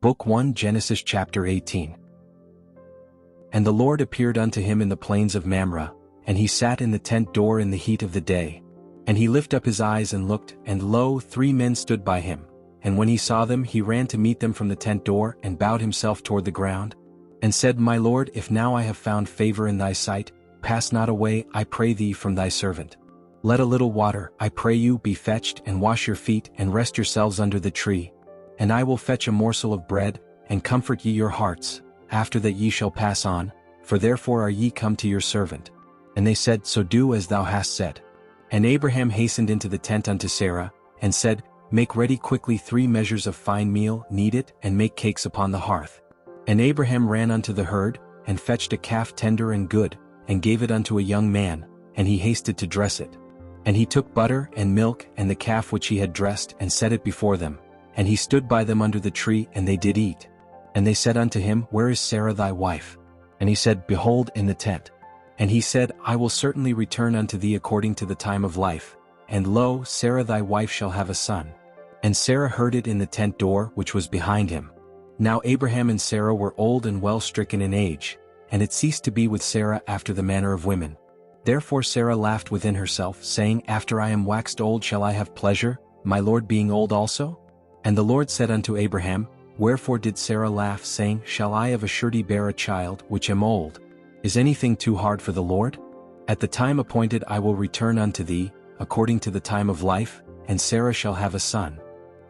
Book 1 Genesis chapter 18. And the Lord appeared unto him in the plains of Mamre, and he sat in the tent door in the heat of the day. And he lifted up his eyes and looked, and lo, 3 men stood by him. And when he saw them, he ran to meet them from the tent door, and bowed himself toward the ground, and said, My Lord, if now I have found favor in thy sight, pass not away, I pray thee, from thy servant. Let a little water, I pray you, be fetched, and wash your feet, and rest yourselves under the tree. And I will fetch a morsel of bread, and comfort ye your hearts, after that ye shall pass on, for therefore are ye come to your servant. And they said, So do as thou hast said. And Abraham hastened into the tent unto Sarah, and said, Make ready quickly 3 measures of fine meal, knead it, and make cakes upon the hearth. And Abraham ran unto the herd, and fetched a calf tender and good, and gave it unto a young man, and he hasted to dress it. And he took butter and milk, and the calf which he had dressed, and set it before them. And he stood by them under the tree, and they did eat. And they said unto him, Where is Sarah thy wife? And he said, Behold, in the tent. And he said, I will certainly return unto thee according to the time of life. And lo, Sarah thy wife shall have a son. And Sarah heard it in the tent door which was behind him. Now Abraham and Sarah were old and well stricken in age, and it ceased to be with Sarah after the manner of women. Therefore Sarah laughed within herself, saying, After I am waxed old shall I have pleasure, my Lord being old also? And the Lord said unto Abraham, Wherefore did Sarah laugh, saying, Shall I of a surety bear a child, which am old? Is anything too hard for the Lord? At the time appointed I will return unto thee, according to the time of life, and Sarah shall have a son.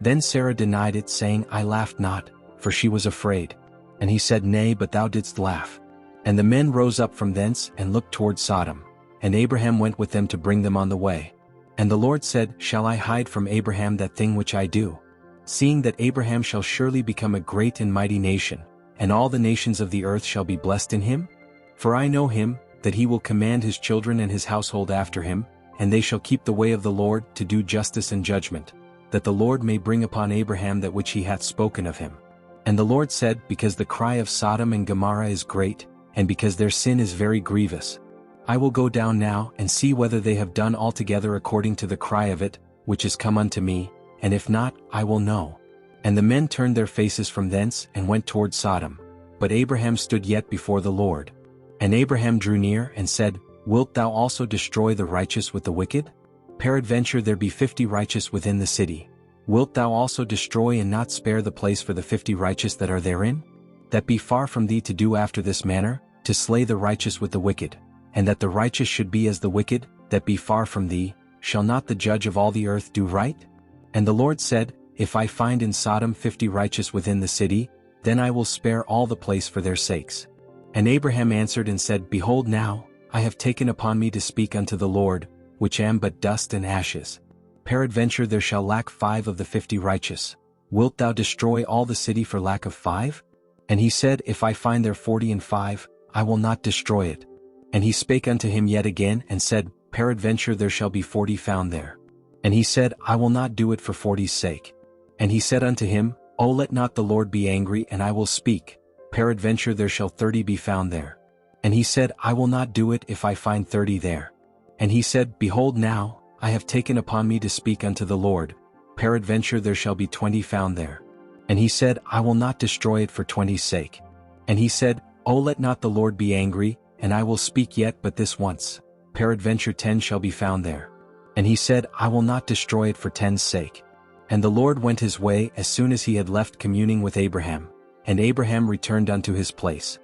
Then Sarah denied it, saying, I laughed not, for she was afraid. And he said, Nay, but thou didst laugh. And the men rose up from thence, and looked toward Sodom. And Abraham went with them to bring them on the way. And the Lord said, Shall I hide from Abraham that thing which I do? Seeing that Abraham shall surely become a great and mighty nation, and all the nations of the earth shall be blessed in him? For I know him, that he will command his children and his household after him, and they shall keep the way of the Lord, to do justice and judgment, that the Lord may bring upon Abraham that which he hath spoken of him. And the Lord said, Because the cry of Sodom and Gomorrah is great, and because their sin is very grievous, I will go down now, and see whether they have done altogether according to the cry of it, which is come unto me, and if not, I will know. And the men turned their faces from thence, and went toward Sodom. But Abraham stood yet before the Lord. And Abraham drew near, and said, Wilt thou also destroy the righteous with the wicked? Peradventure there be 50 righteous within the city. Wilt thou also destroy and not spare the place for the 50 righteous that are therein? That be far from thee to do after this manner, to slay the righteous with the wicked, and that the righteous should be as the wicked, that be far from thee. Shall not the judge of all the earth do right? And the Lord said, If I find in Sodom 50 righteous within the city, then I will spare all the place for their sakes. And Abraham answered and said, Behold now, I have taken upon me to speak unto the Lord, which am but dust and ashes. Peradventure there shall lack 5 of the 50 righteous. Wilt thou destroy all the city for lack of 5? And he said, If I find there 40 and 5, I will not destroy it. And he spake unto him yet again, and said, Peradventure there shall be 40 found there. And he said, I will not do it for 40's sake. And he said unto him, O let not the Lord be angry, and I will speak. Peradventure there shall 30 be found there. And he said, I will not do it if I find 30 there. And he said, Behold now, I have taken upon me to speak unto the Lord. Peradventure there shall be 20 found there. And he said, I will not destroy it for 20's sake. And he said, O let not the Lord be angry, and I will speak yet but this once. Peradventure 10 shall be found there. And he said, I will not destroy it for 10's sake. And the Lord went his way as soon as he had left communing with Abraham. And Abraham returned unto his place.